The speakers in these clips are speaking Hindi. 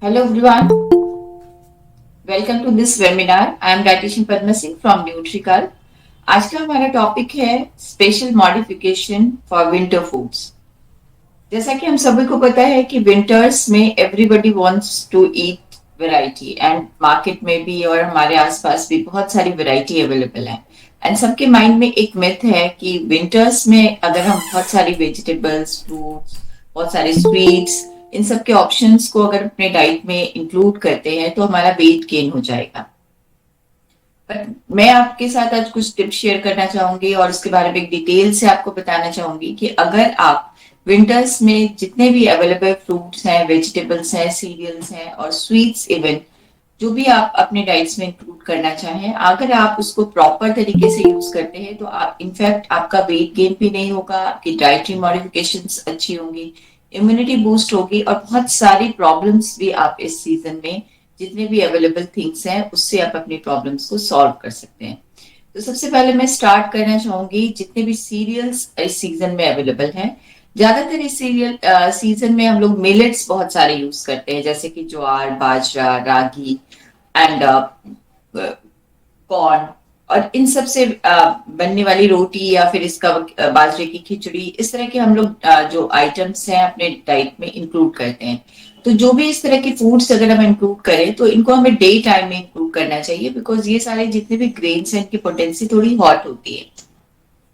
Hello everyone, welcome to this webinar. I am Dietitian Padma Singh from Nutrical. आज का हमारा टॉपिक है special modification for winter foods. जैसा कि हम सभी को पता है कि विंटर्स में everybody wants to eat variety and market में भी और हमारे आसपास भी बहुत सारी वैरायटी अवेलेबल है। एंड सबके माइंड में एक मिथ है कि विंटर्स में अगर हम बहुत सारी वेजिटेबल्स, फ्रूट्स, बहुत सारे स्वीट्स, इन सब के ऑप्शंस को अगर अपने डाइट में इंक्लूड करते हैं तो हमारा वेट गेन हो जाएगा। पर मैं आपके साथ आज कुछ टिप्स शेयर करना चाहूंगी और इसके बारे में एक डिटेल से आपको बताना चाहूंगी कि अगर आप विंटर्स में जितने भी अवेलेबल फ्रूट्स हैं, वेजिटेबल्स हैं, सीरियल्स हैं और स्वीट्स इवन जो भी आप अपने डाइट्स में इंक्लूड करना चाहें, अगर आप उसको प्रॉपर तरीके से यूज करते हैं तो आप इनफैक्ट आपका वेट गेन भी नहीं होगा, आपकी डाइटरी मॉडिफिकेशंस अच्छी होंगी, इम्यूनिटी बूस्ट होगी और बहुत सारी प्रॉब्लम्स भी आप इस सीजन में जितने भी अवेलेबल थिंग्स हैं उससे आप अपनी प्रॉब्लम्स को सॉल्व कर सकते हैं। तो सबसे पहले मैं स्टार्ट करना चाहूंगी जितने भी सीरियल्स इस सीजन में अवेलेबल हैं। ज्यादातर इस सीरियल सीजन में हम लोग मिलेट्स बहुत सारे यूज करते हैं, जैसे कि ज्वार, बाजरा, रागी एंड कॉर्न। और इन सब से बनने वाली रोटी या फिर इसका बाजरे की खिचड़ी, इस तरह के हम लोग जो आइटम्स हैं अपने डाइट में इंक्लूड करते हैं। तो जो भी इस तरह के फूड्स अगर हम इंक्लूड करें तो इनको हमें डे टाइम में इंक्लूड करना चाहिए, बिकॉज ये सारे जितने भी ग्रेन्स हैं इनकी पोटेंसी थोड़ी हॉट होती है।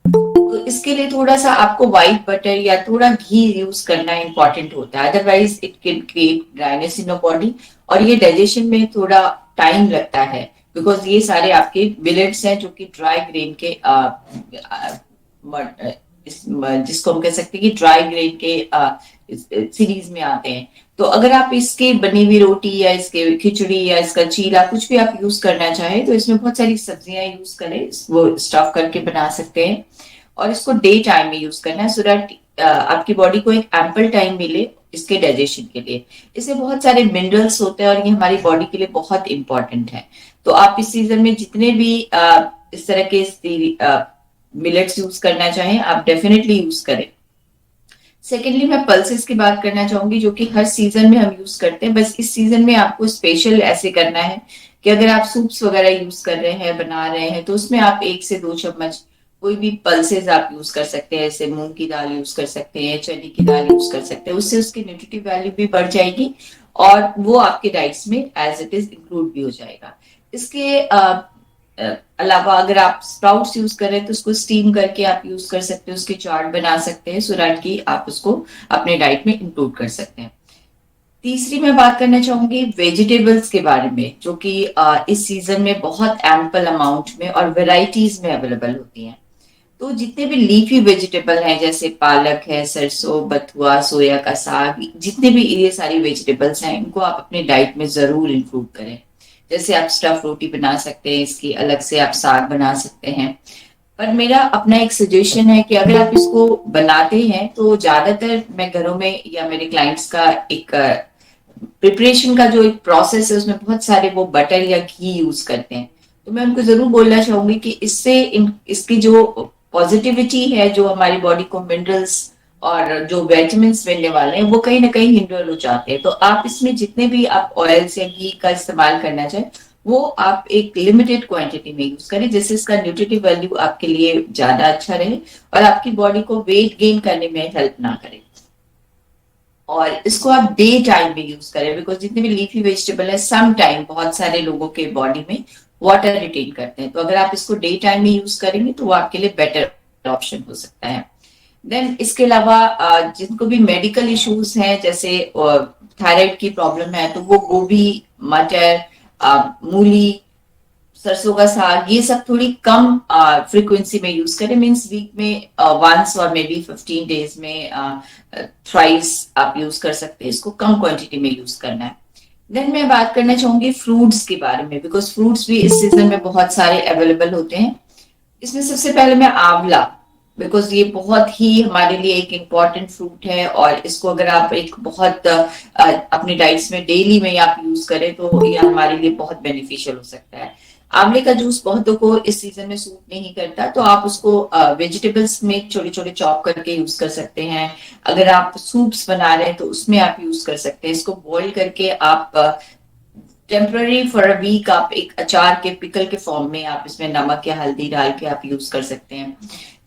तो इसके लिए थोड़ा सा आपको व्हाइट बटर या थोड़ा घी यूज करना इंपॉर्टेंट होता है, otherwise it can create dryness in your body और ये डाइजेशन में थोड़ा टाइम लगता है, बिकॉज ये सारे आपके मिलेट्स हैं जो कि ड्राई ग्रेन के जिसको हम कह सकते हैं कि ड्राई ग्रेन के सीरीज में आते हैं। तो अगर आप इसके बनी हुई रोटी या इसके खिचड़ी या इसका चीला कुछ भी आप यूज करना चाहें तो इसमें बहुत सारी सब्जियां यूज करें, वो स्टफ करके बना सकते हैं और इसको डे टाइम में यूज करना है सो दैट आपकी बॉडी को एक एम्पल टाइम मिले इसके डाइजेशन के लिए। इसमें बहुत सारे मिनरल्स होते हैं और ये हमारी बॉडी के लिए बहुत इंपॉर्टेंट है। तो आप इस सीजन में जितने भी इस तरह के मिलेट्स यूज करना चाहें आप डेफिनेटली यूज करें। सेकेंडली मैं पल्सेस की बात करना चाहूंगी जो कि हर सीजन में हम यूज करते हैं, बस इस सीजन में आपको स्पेशल ऐसे करना है कि अगर आप सूप्स वगैरह यूज कर रहे हैं, बना रहे हैं, तो उसमें आप 1 से 2 चम्मच कोई भी पल्सेस आप यूज कर सकते हैं। जैसे मूंग की दाल यूज कर सकते हैं, चने की दाल यूज कर सकते हैं, उससे उसकी न्यूट्रिटिव वैल्यू भी बढ़ जाएगी और वो आपके डाइट्स में एज इट इज इंक्लूड भी हो जाएगा। इसके अलावा अगर आप स्प्राउट्स यूज कर रहे हैं तो उसको स्टीम करके आप यूज कर सकते हैं, उसके चाट बना सकते हैं सो दैट कि आप उसको अपने डाइट में इंक्लूड कर सकते हैं। तीसरी मैं बात करना चाहूंगी वेजिटेबल्स के बारे में जो कि इस सीजन में बहुत एम्पल अमाउंट में और वेराइटीज में अवेलेबल होती हैं। तो जितने भी लीफी वेजिटेबल हैं जैसे पालक है, सरसों, बथुआ, सोया का साग, जितने भी ये सारी वेजिटेबल्स हैं इनको आप अपने डाइट में जरूर इंक्लूड करें। जैसे आप स्टफ रोटी बना सकते हैं, इसकी अलग से आप साग बना सकते हैं। पर मेरा अपना एक सजेशन है कि अगर आप इसको बनाते हैं तो ज्यादातर मैं घरों में या मेरे क्लाइंट्स का एक प्रिपरेशन का जो एक प्रोसेस है उसमें बहुत सारे वो बटर या घी यूज करते हैं। तो मैं उनको जरूर बोलना चाहूंगी कि इससे इसकी जो पॉजिटिविटी है, जो हमारी बॉडी को मिनरल्स और जो विटामिन मिलने वाले हैं वो कहीं ना कहीं हिंडर हो जाते हैं। तो आप इसमें जितने भी आप ऑयल्स या घी का इस्तेमाल करना चाहें वो आप एक लिमिटेड क्वांटिटी में यूज करें, जिससे इसका न्यूट्रिटिव वैल्यू आपके लिए ज्यादा अच्छा रहे और आपकी बॉडी को वेट गेन करने में हेल्प ना करे। और इसको आप डे टाइम में यूज करें, बिकॉज जितने भी लीफी वेजिटेबल है सम टाइम बहुत सारे लोगों के बॉडी में वाटर रिटेन करते हैं, तो अगर आप इसको डे टाइम में यूज करेंगे तो वो आपके लिए बेटर ऑप्शन हो सकता है। देन इसके अलावा जिनको भी मेडिकल इश्यूज हैं जैसे थायराइड की प्रॉब्लम है तो वो गोभी, मटर, मूली, सरसों का साग, ये सब थोड़ी कम फ्रीक्वेंसी में यूज करें। मीन्स वीक में वंस और मे बी 15 डेज में थ्राइस आप यूज कर सकते हैं, इसको कम क्वांटिटी में यूज करना है। देन मैं बात करना चाहूंगी फ्रूट्स के बारे में, बिकॉज फ्रूट्स भी इस सीजन में बहुत सारे अवेलेबल होते हैं। इसमें सबसे पहले मैं आंवला, बिकॉज ये बहुत ही हमारे लिए एक इम्पॉर्टेंट फ्रूट है और इसको अगर आप एक बहुत अपनी डाइट्स में डेली में आप यूज करें तो ये हमारे लिए बहुत बेनिफिशियल हो सकता है। आंवले का जूस बहुतों को इस सीजन में सूट नहीं करता, तो आप उसको वेजिटेबल्स में छोटे छोटे चॉप करके यूज कर सकते हैं। अगर आप सूप्स बना रहे हैं तो उसमें आप यूज कर सकते हैं। इसको बॉईल करके आप टेम्पररी फॉर अ वीक आप एक अचार के पिकल के फॉर्म में आप इसमें नमक या हल्दी डाल के आप यूज कर सकते हैं।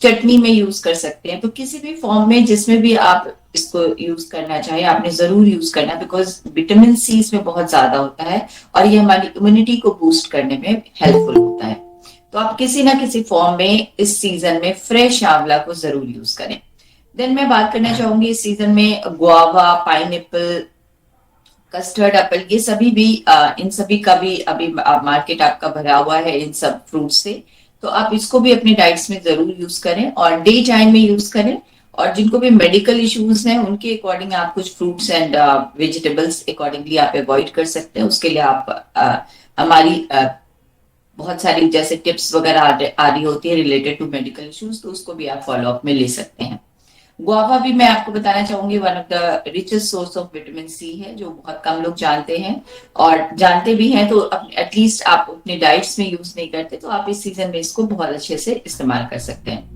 चटनी में यूज कर सकते हैं। तो किसी भी फॉर्म में जिसमें भी आप इसको यूज करना चाहे आपने जरूर यूज करना, बिकॉज विटामिन सी इसमें बहुत ज्यादा होता है और ये हमारी इम्यूनिटी को बूस्ट करने में हेल्पफुल होता है। तो आप किसी ना किसी फॉर्म में इस सीजन में फ्रेश आंवला को जरूर यूज करें। देन मैं बात करना चाहूंगी इस सीजन में गुआवा, पाइनएप्पल, कस्टर्ड एप्पल, ये सभी भी इन सभी का भी अभी मार्केट आपका भरा हुआ है इन सब फ्रूट से। तो आप इसको भी अपने डाइट्स में जरूर यूज करें और डे टाइम में यूज करें। और जिनको भी मेडिकल इश्यूज हैं उनके अकॉर्डिंग आप कुछ फ्रूट्स एंड वेजिटेबल्स अकॉर्डिंगली आप अवॉइड कर सकते हैं। उसके लिए आप हमारी बहुत सारी जैसे टिप्स वगैरह आ रही होती है रिलेटेड टू मेडिकल इश्यूज, तो उसको भी आप फॉलो अप में ले सकते हैं। गुआवा भी मैं आपको बताना चाहूंगी one of the richest source of vitamin C है, जो बहुत कम लोग जानते हैं। और जानते भी हैं तो एटलीस्ट आप अपने डाइट्स में यूज नहीं करते, तो आप इस सीजन में इसको बहुत अच्छे से इस्तेमाल कर सकते हैं।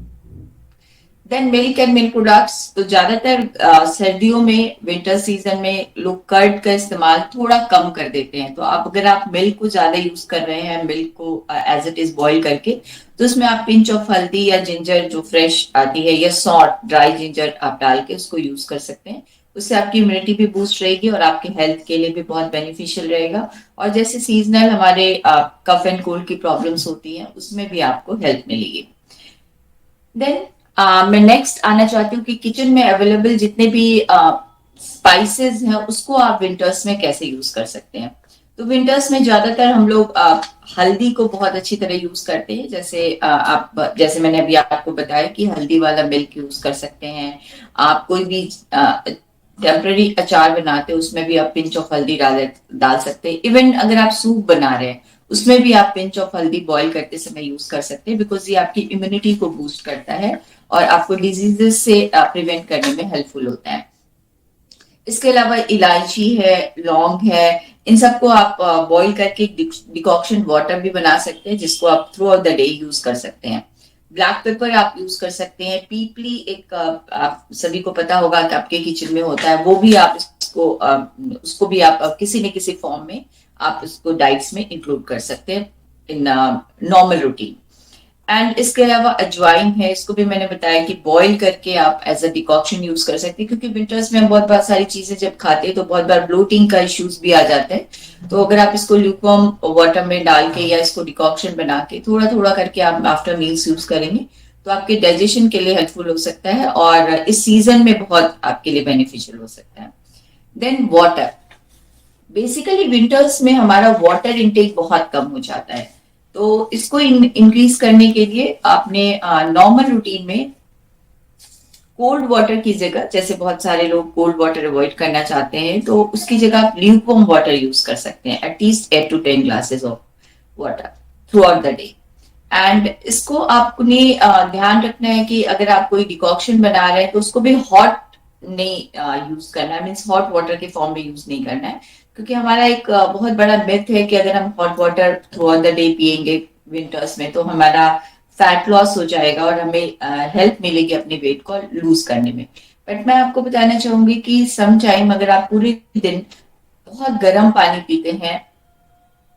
Then milk and milk products, तो ज्यादातर सर्दियों में विंटर सीजन में लोग कर्ड का इस्तेमाल थोड़ा कम कर देते हैं। तो आप अगर आप मिल्क को ज्यादा यूज कर रहे हैं, मिल्क को एज इट इज बॉईल करके, तो उसमें आप पिंच ऑफ हल्दी या जिंजर जो फ्रेश आती है या सॉल्ट ड्राई जिंजर आप डाल के उसको यूज कर सकते हैं। उससे आपकी इम्यूनिटी भी बूस्ट रहेगी और आपके हेल्थ के लिए भी बहुत बेनिफिशियल रहेगा। और जैसे सीजनल हमारे कफ एंड कोल्ड की प्रॉब्लम्स होती हैं उसमें भी आपको हेल्प मिलेगी। देन मैं नेक्स्ट आना चाहती हूँ कि किचन में अवेलेबल जितने भी स्पाइसेस हैं उसको आप विंटर्स में कैसे यूज कर सकते हैं। तो विंटर्स में ज्यादातर हम लोग हल्दी को बहुत अच्छी तरह यूज करते हैं। जैसे आप जैसे मैंने अभी आपको बताया कि हल्दी वाला मिल्क यूज कर सकते हैं। आप कोई भी टेम्पररी अचार बनाते हैं उसमें भी आप पिंच ऑफ हल्दी डाल सकते हैं। इवन अगर आप सूप बना रहे हैं उसमें भी आप पिंच ऑफ हल्दी बॉईल करते समय यूज कर सकते हैं, बिकॉज ये आपकी इम्यूनिटी को बूस्ट करता है और आपको डिजीजेस से प्रिवेंट करने में हेल्पफुल होता है। इसके अलावा इलायची है, लौंग है, इन सबको आप बॉईल करके डिकॉक्शन वाटर भी बना सकते हैं जिसको आप through out the day use कर सकते हैं। ब्लैक पेपर आप यूज कर सकते हैं। पीपली एक आप सभी को पता होगा कि आपके किचन में होता है, वो भी आप इसको उसको भी आप किसी न किसी फॉर्म में आप इसको डाइट्स में इंक्लूड कर सकते हैं इन नॉर्मल रूटीन। एंड इसके अलावा अजवाइन है, इसको भी मैंने बताया कि बॉईल करके आप एज अ डिकॉक्शन यूज कर सकते हैं, क्योंकि विंटर्स में हम बहुत सारी चीजें जब खाते हैं तो बहुत बार ब्लोटिंग का इश्यूज भी आ जाते हैं। तो अगर आप इसको ल्यूकवार्म वाटर में डाल के या इसको डिकॉक्शन बना के थोड़ा थोड़ा करके आप आफ्टर मील्स यूज करेंगे तो आपके डाइजेशन के लिए हेल्पफुल हो सकता है और इस सीजन में बहुत आपके लिए बेनिफिशियल हो सकता है। देन वाटर, बेसिकली विंटर्स में हमारा वाटर इनटेक बहुत कम हो जाता है। तो इसको इंक्रीज करने के लिए आपने नॉर्मल रूटीन में कोल्ड वाटर की जगह, जैसे बहुत सारे लोग कोल्ड वाटर अवॉइड करना चाहते हैं, तो उसकी जगह आप ल्यूकवार्म वाटर यूज कर सकते हैं, at least 8 to 10 glasses of water through out the day. And इसको आपने ध्यान रखना है कि अगर आप कोई डिकॉक्शन बना रहे हैं तो उसको भी हॉट नहीं यूज करना है, मीन्स हॉट वाटर के फॉर्म में यूज नहीं करना है। क्योंकि हमारा एक बहुत बड़ा मिथ है कि अगर हम hot water through out the day पियेंगे विंटर्स में तो हमारा फैट लॉस हो जाएगा और हमें हेल्प मिलेगी अपने वेट को लूज करने में। बट मैं आपको बताना चाहूंगी कि सम टाइम अगर आप पूरे दिन बहुत गर्म पानी पीते हैं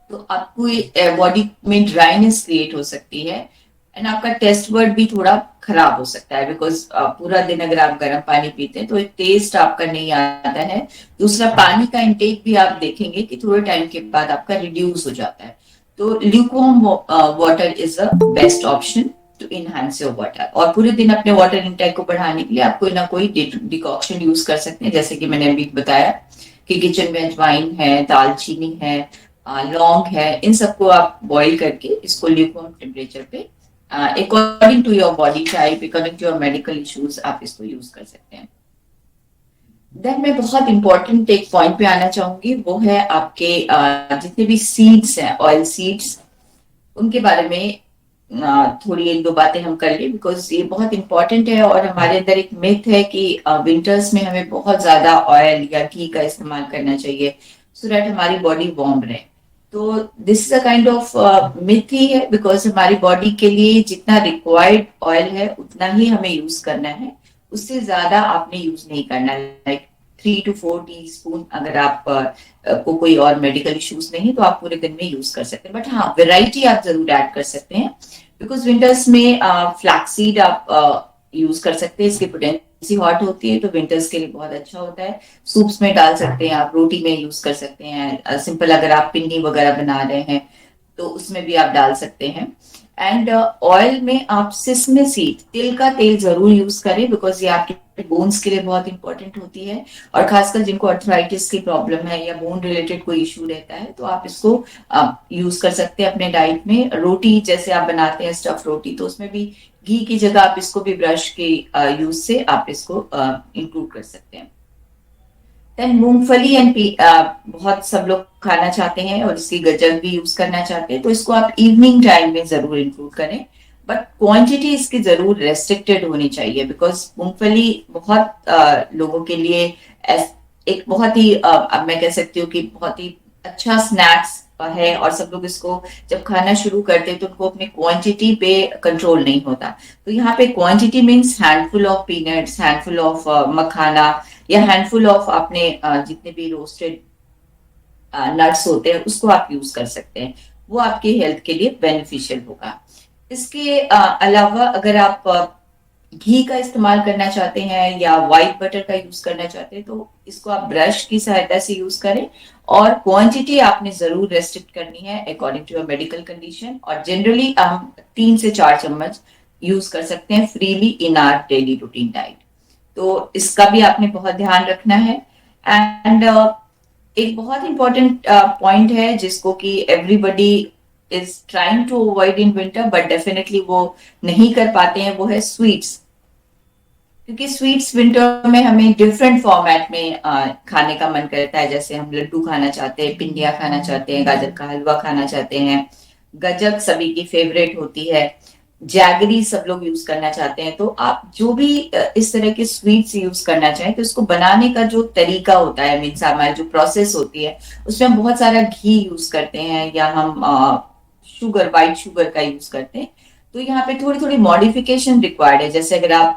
तो आपको बॉडी में ड्राइनेस क्रिएट हो सकती है एंड आपका टेस्ट वर्ड भी थोड़ा खराब हो सकता है, बिकॉज पूरा दिन अगर आप गर्म पानी पीते हैं तो एक टेस्ट आपका नहीं आता है। दूसरा, पानी का इंटेक भी आप देखेंगे कि थोड़े टाइम के बाद आपका रिड्यूस हो जाता है। तो lukewarm water is a best option to enhance your water. और पूरे दिन अपने वाटर इंटेक को बढ़ाने के लिए आप कोई ना कोई डिकॉक्शन यूज कर सकते हैं, जैसे कि मैंने अभी बताया कि किचन में अजवाइन है, दालचीनी है, लौंग है, इन सबको आप बॉईल करके इसको ल्यूकवार्म टेम्परेचर पे according to your body type, according to your medical issues आप इसको यूज कर सकते हैं। देन मैं बहुत इंपॉर्टेंट एक पॉइंट पे आना चाहूंगी, वो है आपके जितने भी सीड्स हैं, ऑयल सीड्स, उनके बारे में थोड़ी एक दो बातें हम कर लें, बिकॉज ये बहुत इंपॉर्टेंट है। और हमारे अंदर एक मिथ है कि विंटर्स में हमें बहुत ज्यादा ऑयल या घी का इस्तेमाल करना चाहिए सो दैट हमारी बॉडी वार्म रहे। तो this is a kind of myth ही है, बिकॉज हमारी बॉडी के लिए जितना रिक्वायर्ड ऑयल है उतना ही हमें यूज करना है, उससे ज्यादा आपने यूज नहीं करना है। लाइक 3 to 4 टीस्पून, अगर आप को कोई और मेडिकल इश्यूज नहीं तो आप पूरे दिन में यूज कर सकते हैं। बट हाँ, वेराइटी आप जरूर ऐड कर सकते हैं, बिकॉज विंटर्स में फ्लैक्सीड आप यूज कर सकते हैं। इसकी पोटेंसी हॉट होती है तो विंटर्स के लिए बहुत अच्छा होता है। सूप्स में डाल सकते हैं आप, रोटी में यूज कर सकते हैं, सिंपल अगर आप पिन्नी वगैरह बना रहे हैं तो उसमें भी आप डाल सकते हैं। एंड ऑयल में आप सिसमे सीड, तिल का तेल जरूर यूज करें, बिकॉज ये आपके बोन्स के लिए बहुत इंपॉर्टेंट होती है। और खासकर जिनको अर्थराइटिस की प्रॉब्लम है या बोन रिलेटेड कोई इशू रहता है तो आप इसको यूज कर सकते हैं अपने डाइट में। रोटी जैसे आप बनाते हैं स्टफ रोटी, तो उसमें भी घी की जगह आप इसको भी ब्रश के यूज से आप इसको इंक्लूड कर सकते हैं। देन मूंगफली एंड बहुत सब लोग खाना चाहते हैं और इसकी गजक भी यूज करना चाहते हैं, तो इसको आप इवनिंग टाइम में जरूर इंक्लूड करें। बट क्वांटिटी इसकी जरूर रेस्ट्रिक्टेड होनी चाहिए, बिकॉज मूंगफली बहुत लोगों के लिए एक बहुत ही अब मैं कह सकती हूँ कि बहुत ही अच्छा स्नैक्स है। और सब लोग इसको जब खाना शुरू करते हैं तो उनको अपने क्वांटिटी पे कंट्रोल नहीं होता। तो यहाँ पे quantity means handful of peanuts, handful of makhana, या हैंडफुल ऑफ अपने जितने भी रोस्टेड नट्स होते हैं उसको आप यूज कर सकते हैं। वो आपके हेल्थ के लिए बेनिफिशियल होगा। इसके अलावा अगर आप घी का इस्तेमाल करना चाहते हैं या व्हाइट बटर का यूज करना चाहते हैं तो इसको आप ब्रश की सहायता से यूज करें। और क्वांटिटी आपने जरूर रेस्ट्रिक्ट करनी है according to your medical condition. और जनरली हम 3 से 4 चम्मच यूज कर सकते हैं freely in our daily routine diet. तो इसका भी आपने बहुत ध्यान रखना है। एंड एक बहुत इंपॉर्टेंट पॉइंट है जिसको कि everybody is trying to avoid in winter, but definitely वो नहीं कर पाते हैं, वो है स्वीट्स। क्योंकि स्वीट्स विंटर में हमें डिफरेंट फॉर्मेट में खाने का मन करता है। जैसे हम लड्डू खाना चाहते हैं, पिंडिया खाना चाहते हैं, गाजर का हलवा खाना चाहते हैं, गजक सभी की फेवरेट होती है, जैगरी सब लोग यूज करना चाहते हैं। तो आप जो भी इस तरह के स्वीट्स यूज करना चाहें तो इसको बनाने का जो तरीका होता है, मीन्स हमारी जो प्रोसेस होती है उसमें हम बहुत सारा घी यूज करते हैं या हम शुगर, व्हाइट शुगर का यूज करते हैं। तो यहाँ पे थोड़ी थोड़ी मॉडिफिकेशन रिक्वायर्ड है। जैसे अगर आप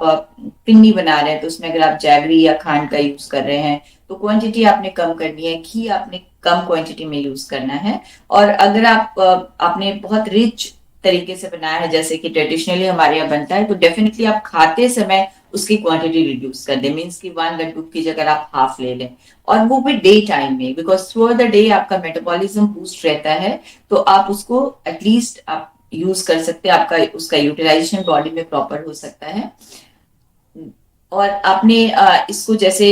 पिन्नी बना रहे हैं तो उसमें अगर आप जैगरी या खांड का यूज कर रहे हैं तो क्वांटिटी आपने कम करनी है, घी आपने कम क्वांटिटी में यूज करना है। और अगर आप आपने बहुत रिच तरीके से बनाया है जैसे कि ट्रेडिशनली हमारे यहाँ बनता है, तो डेफिनेटली आप खाते समय उसकी क्वांटिटी रिड्यूस कर दें। मीन्स कि 1 लड्डू की जगह आप हाफ ले लें, और वो भी डे टाइम में, बिकॉज थ्रू द डे आपका मेटाबॉलिज्म बूस्ट रहता है। तो आप उसको एटलीस्ट आप यूज कर सकते हैं, आपका उसका यूटिलाइजेशन बॉडी में प्रॉपर हो सकता है। और आपने इसको जैसे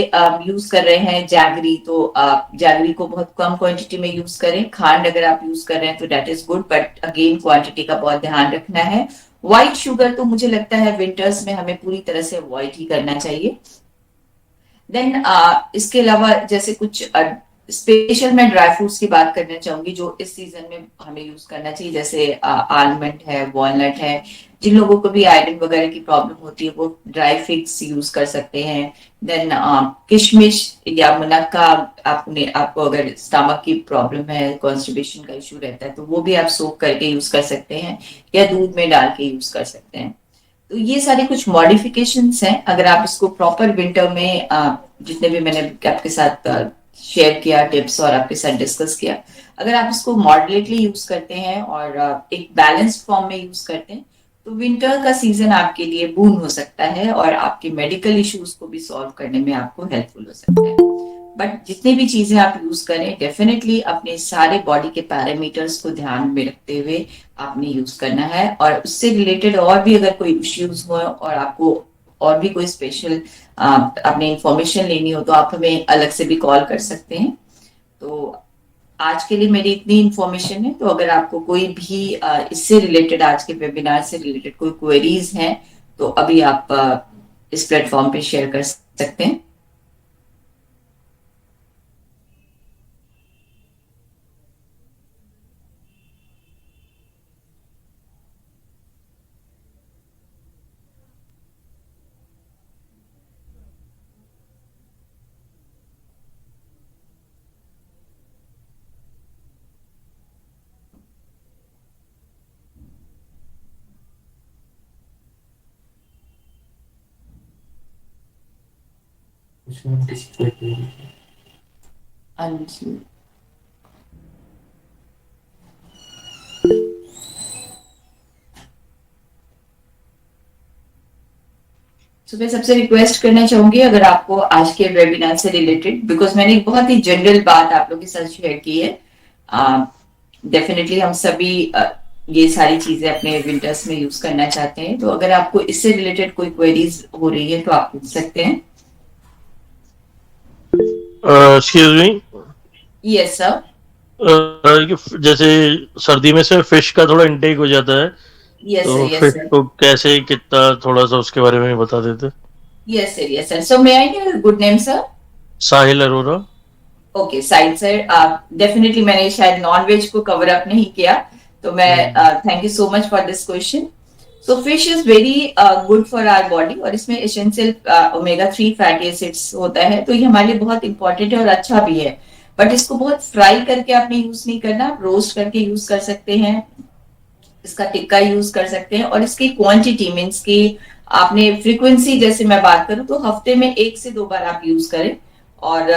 यूज कर रहे हैं जैगरी, तो आप जैगरी को बहुत कम क्वांटिटी में यूज करें। खांड अगर आप यूज कर रहे हैं तो date is good, but again quantity का बहुत ध्यान रखना है। व्हाइट शुगर तो मुझे लगता है विंटर्स में हमें पूरी तरह से अवॉइड ही करना चाहिए। देन इसके अलावा जैसे कुछ स्पेशल मैं ड्राई फ्रूट्स की बात करना चाहूंगी जो इस सीजन में हमें यूज करना चाहिए। जैसे आलमंड है, वॉलनट है। जिन लोगों को भी आयरन वगैरह की प्रॉब्लम होती है वो ड्राई फिग्स यूज कर सकते हैं। देन किशमिश या मुनक्का, आपने आपको अगर स्टमक की प्रॉब्लम है, कॉन्स्टिपेशन का इशू रहता है तो वो भी आप सोक करके यूज कर सकते हैं या दूध में डाल के यूज कर सकते हैं। तो ये सारे कुछ मॉडिफिकेशंस हैं। अगर आप इसको प्रॉपर विंटर में जितने भी मैंने आपके साथ शेयर किया टिप्स और आपके साथ डिस्कस किया, अगर आप इसको मॉडरेटली यूज करते हैं और एक बैलेंस्ड फॉर्म में यूज करते हैं तो विंटर का सीजन आपके लिए बून हो सकता है और आपके मेडिकल इश्यूज को भी सॉल्व करने में आपको हेल्पफुल हो सकता है। बट जितनी भी चीजें आप यूज करें डेफिनेटली अपने सारे बॉडी के पैरामीटर्स को ध्यान में रखते हुए आपने यूज करना है। और उससे रिलेटेड और भी अगर कोई इश्यूज हो और आपको और भी कोई स्पेशल अपने इंफॉर्मेशन लेनी हो तो आप हमें अलग से भी कॉल कर सकते हैं। तो आज के लिए मेरी इतनी इंफॉर्मेशन है। तो अगर आपको कोई भी इससे रिलेटेड, आज के वेबिनार से रिलेटेड कोई क्वेरीज हैं तो अभी आप इस प्लेटफॉर्म पे शेयर कर सकते हैं। हाँ जी। तो मैं सबसे रिक्वेस्ट करना चाहूंगी, अगर आपको आज के वेबिनार से रिलेटेड, बिकॉज मैंने एक बहुत ही जनरल बात आप लोगों के साथ शेयर की है, डेफिनेटली हम सभी ये सारी चीजें अपने विंटर्स में यूज करना चाहते हैं, तो अगर आपको इससे रिलेटेड कोई क्वेरीज हो रही है तो आप पूछ सकते हैं। Excuse me. Yes sir. जैसे सर्दी में से फिश का थोड़ा इनटेक हो जाता है, यस सर। तो यस फिश सर। को कैसे कितना थोड़ा सा उसके बारे में बता देते। Yes sir. Yes sir. So may I know your good name sir? Sahil Arora. Okay Sahil sir, definitely मैंने शायद नॉन वेज को कवर अप नहीं किया, तो मैं thank you so much for this question. So fish is very good for our body, और इसमें एसेंशियल ओमेगा 3 फैटी एसिड्स होता है, तो ये हमारे लिए बहुत इंपॉर्टेंट है और अच्छा भी है। बट इसको बहुत फ्राई करके आपने यूज नहीं करना, रोस्ट करके यूज कर सकते हैं, इसका टिक्का यूज कर सकते हैं, और इसकी क्वांटिटी मीन्स की आपने फ्रीक्वेंसी, जैसे मैं बात करूं तो हफ्ते में 1 से 2 बार आप यूज करें, और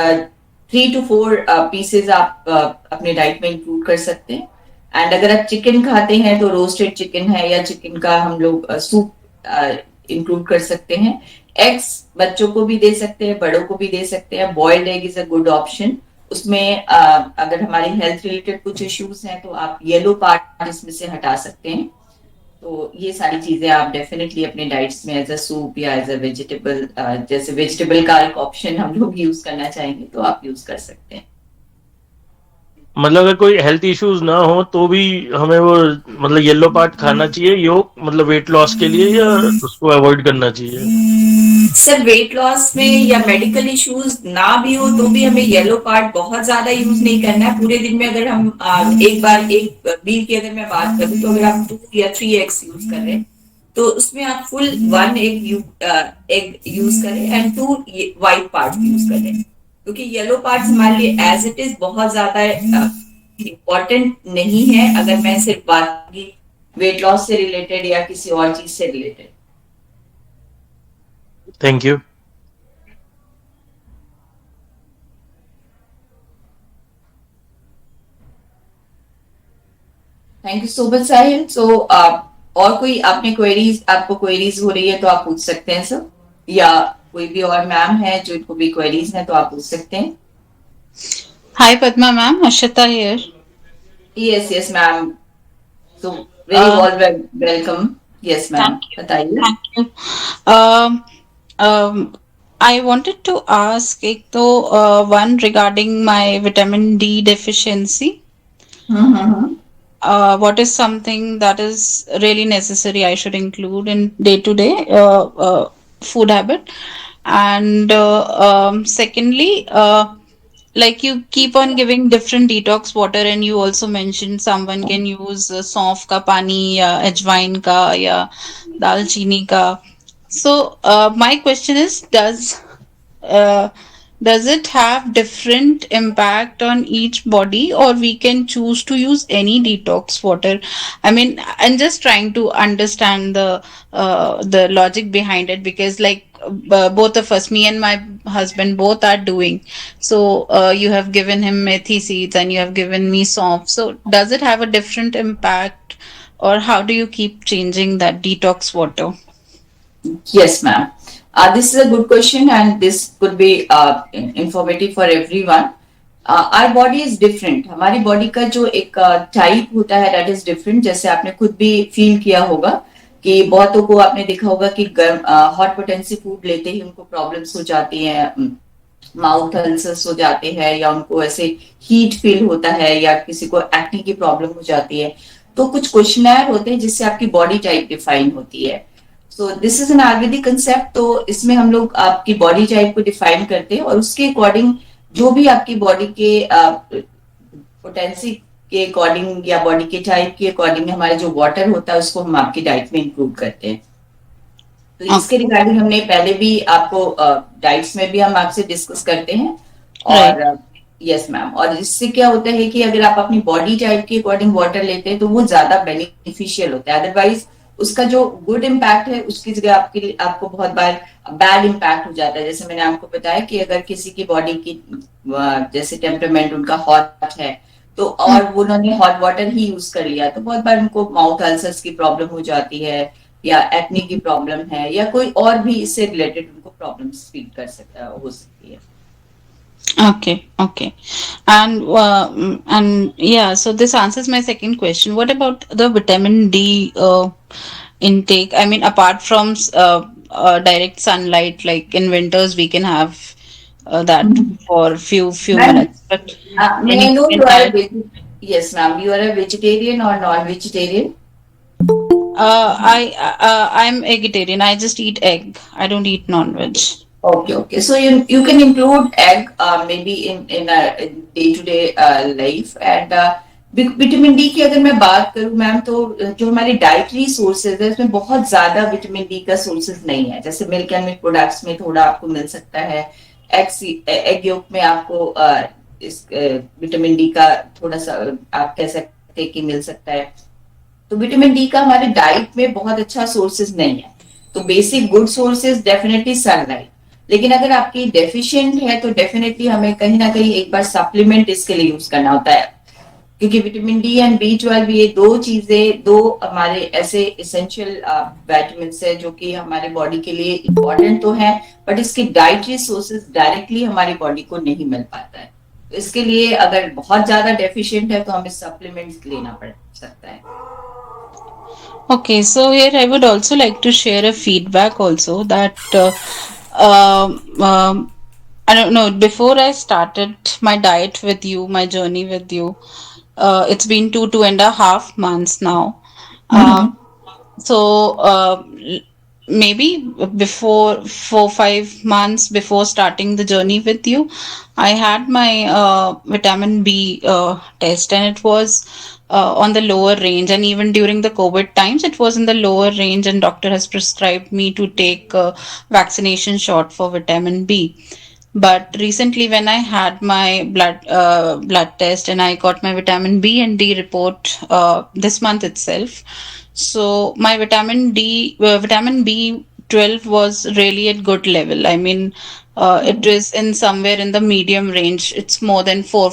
3 to 4 पीसेज आप अपने डाइट में इंक्लूड कर सकते हैं। एंड अगर आप चिकन खाते हैं तो रोस्टेड चिकन है, या चिकन का हम लोग सूप इंक्लूड कर सकते हैं। एग्स बच्चों को भी दे सकते हैं, बड़ों को भी दे सकते हैं। Boiled egg is a good option. उसमें अगर हमारी हेल्थ रिलेटेड कुछ इश्यूज हैं तो आप येलो पार्ट इसमें से हटा सकते हैं। तो ये सारी चीजें आप डेफिनेटली अपने डाइट्स में एज अ सूप या एज अ वेजिटेबल, जैसे वेजिटेबल का एक ऑप्शन हम लोग यूज करना चाहेंगे तो आप यूज कर सकते हैं। मतलब अगर कोई हेल्थ इश्यूज ना हो तो भी हमें वो मतलब येलो पार्ट खाना चाहिए, योग मतलब वेट लॉस के लिए, या उसको अवॉइड करना चाहिए। सर वेट लॉस में या मेडिकल इश्यूज ना भी हो तो भी हमें येलो पार्ट बहुत ज्यादा यूज नहीं करना है पूरे दिन में। अगर हम एक बार एक मील की अगर मैं बात करूं, तो अगर आप 2 या 3 एग्स यूज कर रहे हैं तो उसमें आप फुल 1 एग यूज करें एंड 2 वाइट पार्ट यूज करें, क्योंकि येलो पार्ट हमारे लिए एज इट इज बहुत ज्यादा इम्पोर्टेंट नहीं है, अगर मैं सिर्फ बात की वेट लॉस से रिलेटेड या किसी और चीज से related. Thank you. Thank you so much Sahil. So और कोई आपने क्वेरीज, आपको क्वेरीज हो रही है तो आप पूछ सकते हैं सर, या कोई भी और मैम है जो इनको भी क्वेरीज है तो आप पूछ सकते हैं। Hi Padma ma'am, Ashita here. Yes yes ma'am. So very Uh, welcome. Yes ma'am, Thank you. बताइए। Thank you. Um, um, I wanted to ask एक तो one regarding my vitamin D deficiency. Hmm. What is something that is really necessary I should include in day to day food habit? And secondly, like you keep on giving different detox water, and you also mentioned someone can use सौंफ का पानी या अजवाइन का या दालचीनी का. So my question is, uh, does it have different impact on each body, or we can choose to use any detox water? I mean, I'm just trying to understand the logic behind it, because like both of us, me and my husband, both are doing. So you have given him methi seeds and you have given me soft. So does it have a different impact, or how do you keep changing that detox water? Yes, ma'am. This is a good question, and this could be informative for everyone. Our body is different. हमारी बॉडी का जो एक टाइप होता है that is different. जैसे आपने खुद भी फील किया होगा कि बहुतों को आपने देखा होगा कि गर्म हॉट पोटेंसी फूड लेते ही उनको प्रॉब्लम्स हो जाती हैं, माउथ अल्सर्स हो जाते हैं, या उनको ऐसे हीट फील होता है, या किसी को एक्ने की प्रॉब्लम हो जाती है। तो कुछ क्वेश्चनर होते हैं जिससे आपकी बॉडी टाइप डिफाइन होती है। So this is an Ayurvedic concept. तो इसमें हम लोग आपकी बॉडी टाइप को डिफाइन करते हैं, और उसके अकॉर्डिंग जो भी आपकी बॉडी के पोटेंसी के अकॉर्डिंग या बॉडी के टाइप के अकॉर्डिंग हमारे जो वाटर होता है उसको हम आपकी डाइट में इंक्लूड करते हैं। तो इसके Okay. रिगार्डिंग हमने पहले भी आपको डाइट्स में भी हम आपसे डिस्कस करते हैं। Right. और यस मैम, और इससे क्या होता है कि अगर आप अपनी बॉडी टाइप के अकॉर्डिंग वाटर लेते हैं तो वो ज्यादा बेनिफिशियल होता है। अदरवाइज उसका जो गुड इम्पैक्ट है उसकी जगह आपको बहुत बार बैड इम्पैक्ट हो जाता है। जैसे मैंने आपको बताया कि अगर किसी की बॉडी की जैसे टेम्परामेंट उनका हॉट है, तो और वो उन्होंने हॉट वाटर ही यूज कर लिया, तो बहुत बार उनको माउथ अल्सर्स की प्रॉब्लम हो जाती है, या एक्ने की प्रॉब्लम है, या कोई और भी इससे रिलेटेड उनको प्रॉब्लम्स फील हो सकती है। Okay. And yeah, so this answers my second question. What about the vitamin D intake? I mean, apart from direct sunlight, like in winters, we can have that for few ma'am, minutes. But may I anything know you in are a diet? yes ma'am, you are a vegetarian or non-vegetarian? I'm vegetarian. I just eat egg. I don't eat non-veg. Okay. So you can include egg maybe in a day to day life, and vitamin D की अगर मैं बात करूं मैम, तो जो हमारे डाइटरी सोर्सेज है उसमें बहुत ज्यादा विटामिन डी का सोर्सेज नहीं है। जैसे मिल्क एंड मिल्क प्रोडक्ट्स में थोड़ा आपको मिल सकता है, एग योक में आपको इस विटामिन डी का थोड़ा सा आप कह सकते हैं कि मिल सकता है। तो विटामिन डी का हमारे डाइट में बहुत अच्छा सोर्सेज नहीं है। तो basic good sources definitely sunlight, लेकिन अगर आपकी डेफिशिएंट है तो डेफिनेटली हमें कहीं ना कहीं एक बार सप्लीमेंट इसके लिए यूज करना होता है, क्योंकि विटामिन डी एंड B12 ये दो चीजें, दो हमारे ऐसे इसेंशियल विटामिन है जो कि हमारे बॉडी के लिए इंपॉर्टेंट तो है, बट इसके डाइटरी सोर्सेज डायरेक्टली हमारी बॉडी को नहीं मिल पाता है। तो इसके लिए अगर बहुत ज्यादा डेफिशिएंट है तो हमें सप्लीमेंट्स लेना पड़ सकता है। Okay, so here I would also like to share a feedback also that I don't know, before I started my diet with you, my journey with you, it's been 2.5 months now. So maybe before 4 5 months before starting the journey with you, I had my vitamin B test, and it was on the lower range. And even during the COVID times, it was in the lower range. And doctor has prescribed me to take vaccination shot for vitamin B. But recently, when I had my blood test and I got my vitamin B and D report this month itself, so my vitamin B12 was really at good level. I mean, it is in somewhere in the medium range. It's more than four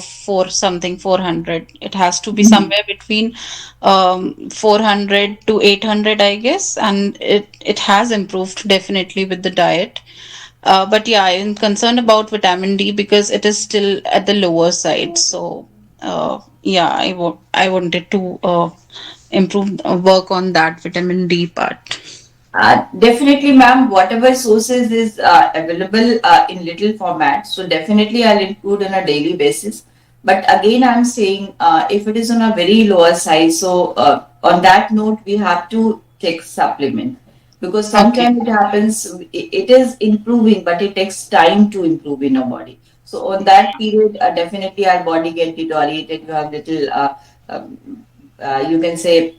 something 400. It has to be somewhere between 400 to 800, I guess, and it has improved definitely with the diet. But yeah, I am concerned about vitamin D because it is still at the lower side. So yeah, I wanted to improve work on that vitamin D part. Definitely, ma'am. Whatever sources is available in little format, so definitely I'll include on a daily basis. But again, I'm saying if it is on a very lower size, so on that note, we have to take supplement, because Okay. sometimes it happens, it is improving, but it takes time to improve in our body. So on that period, definitely our body get deteriorated. You have little, you can say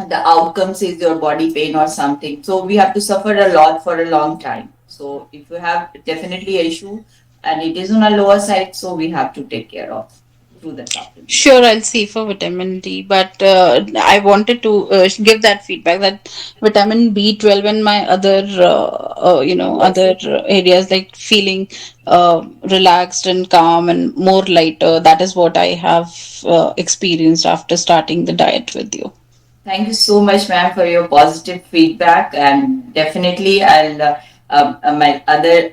the outcomes is your body pain or something. So we have to suffer a lot for a long time. So if you have definitely a issue and it is on a lower side, so we have to take care of through the supplement. Sure, I'll see for vitamin D, but I wanted to give that feedback that vitamin B12 and my other, Yes. other areas like feeling relaxed and calm and more lighter. That is what I have experienced after starting the diet with you. Thank you so much, ma'am, for your positive feedback. And definitely, I'll my other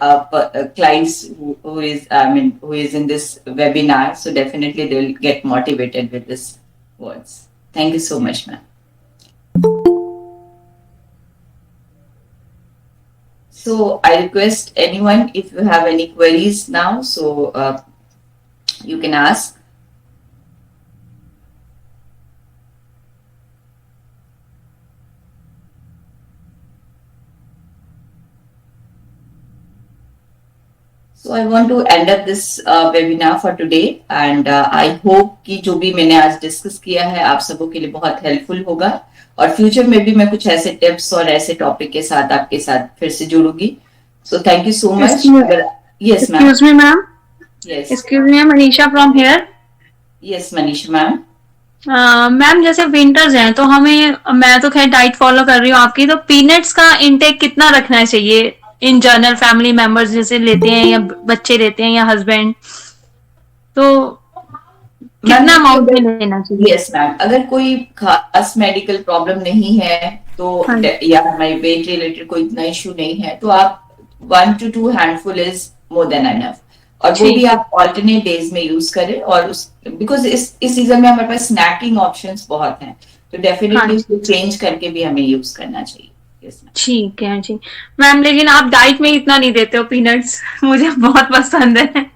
clients who is in this webinar. So definitely, they'll get motivated with this words. Thank you so much, ma'am. So I request anyone, if you have any queries now, so you can ask. So I want to end up this webinar for today, and I hope कि जो भी मैंने आज डिस्कस किया है आप सबों के लिए बहुत हेल्पफुल होगा, और फ्यूचर में भी मैं कुछ ऐसे टिप्स और ऐसे टॉपिक के साथ आपके साथ फिर से जुड़ूंगी. So thank you so much. Yes, ma'am. Excuse me, ma'am. Yes. Excuse me, Manisha from here. Yes, Manish, ma'am. Ma'am जैसे विंटर्स हैं तो हमें, मैं तो खैर डाइट फॉलो कर रही हूँ आपकी, तो पीनट्स का इनटेक कितना रखना चाहिए इन जनरल? फैमिली मेंबर्स जैसे लेते हैं या बच्चे लेते हैं या हस्बैंड, तो मैम कितना देखिए, अमाउंट में अगर लेना चाहिए? यस मैम, अगर कोई खास मेडिकल प्रॉब्लम नहीं है तो हाँ या हमारे वेट रिलेटेड कोई इतना इशू नहीं है तो आप 1 to 2 handful is more than enough. और वो भी ठीक है। आप ऑल्टरनेट डेज में यूज करें, और उस बिकॉज इस सीजन में हमारे पास स्नैकिंग ऑप्शंस बहुत हैं, तो हाँ डेफिनेटली जी, उसको चेंज करके भी हमें यूज करना चाहिए। यस ठीक है जी मैम, लेकिन आप डाइट में इतना नहीं देते हो पीनट्स मुझे बहुत पसंद है।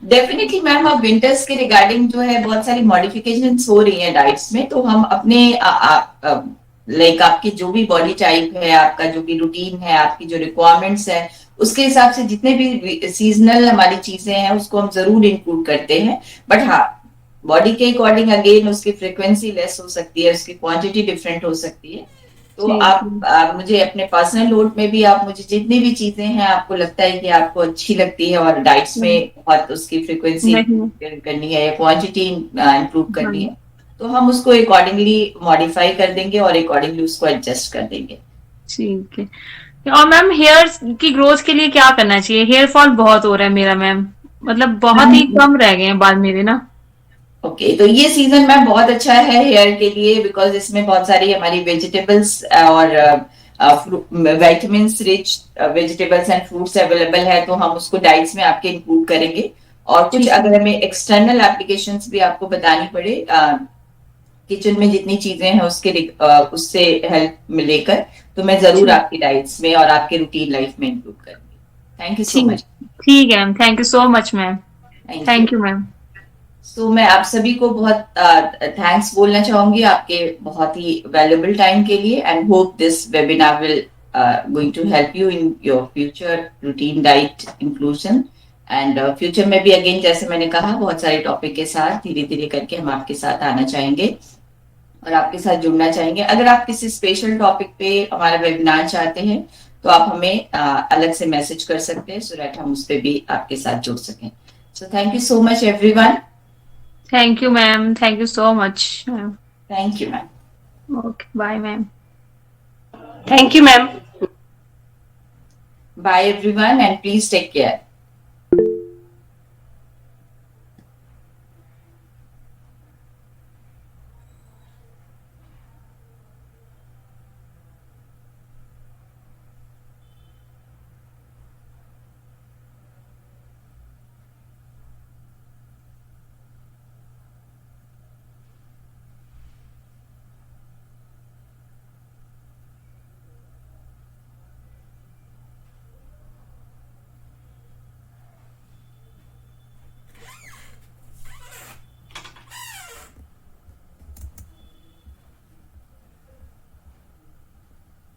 डेफिनेटली मैम, अब विंटर्स के रिगार्डिंग जो है बहुत सारी मॉडिफिकेशंस हो रही हैं डाइट्स में, तो हम अपने लाइक आपकी जो भी बॉडी टाइप है, आपका जो भी रूटीन है, आपकी जो रिक्वायरमेंट्स है, उसके हिसाब से जितने भी सीजनल हमारी चीजें हैं उसको हम जरूर इंक्लूड करते हैं। बट हाँ, बॉडी के अकॉर्डिंग अगेन उसकी फ्रिक्वेंसी लेस हो सकती है, उसकी क्वांटिटी डिफरेंट हो सकती है। तो ठीक है। आप मुझे अपने पर्सनल नोट में भी आप मुझे जितनी भी चीजें हैं आपको लगता है कि आपको अच्छी लगती है और डाइट्स हम्म, में बहुत उसकी फ्रीक्वेंसी नहीं। करनी है या क्वांटिटी इंक्लूड करनी हाँ है, तो हम उसको अकॉर्डिंगली मॉडिफाई कर देंगे और अकॉर्डिंगली उसको एडजस्ट कर देंगे। ठीक है। और मैम हेयर की ग्रोथ के लिए क्या करना चाहिए? हेयर फॉल बहुत हो रहा है मेरा मैम, मतलब बहुत ही मैम कम रह गए हैं बाल मेरे ना। ओके, तो ये सीजन मैम बहुत अच्छा है हेयर के लिए, बिकॉज इसमें बहुत सारी हमारी वेजिटेबल्स और vitamins rich vegetables and fruits available है, तो हम उसको डाइट्स में आपके इंक्लूड करेंगे। और कुछ ठीक है। अगर हमें एक्सटर्नल एप्लीकेशंस भी आपको बतानी पड़े किचन में जितनी चीजें हैं उससे हेल्प लेकर, तो मैं जरूर ठीक। आपकी डाइट्स में और आपके रूटीन लाइफ में इंक्लूड करूंगी। थैंक यू सो ठीक। मच। ठीक है ma'am, thank you so much ma'am. Thank you. Thank you ma'am. तो मैं आप सभी को बहुत थैंक्स बोलना चाहूंगी आपके बहुत ही वैल्यूबल टाइम के लिए, and hope this webinar will going to help you in your future routine diet inclusion. And future में भी अगेन जैसे मैंने कहा बहुत सारे टॉपिक के साथ धीरे धीरे करके हम आपके साथ आना चाहेंगे और आपके साथ जुड़ना चाहेंगे। अगर आप किसी स्पेशल टॉपिक पे हमारा वेबिनार चाहते हैं तो आप हमें अलग से मैसेज कर सकते हैं, सो दैट हम उस पर भी आपके साथ जुड़ सकें। So thank you so much everyone. Thank you ma'am, thank you so much ma'am. Thank you ma'am. Okay bye ma'am. Thank you ma'am. Bye everyone and please take care.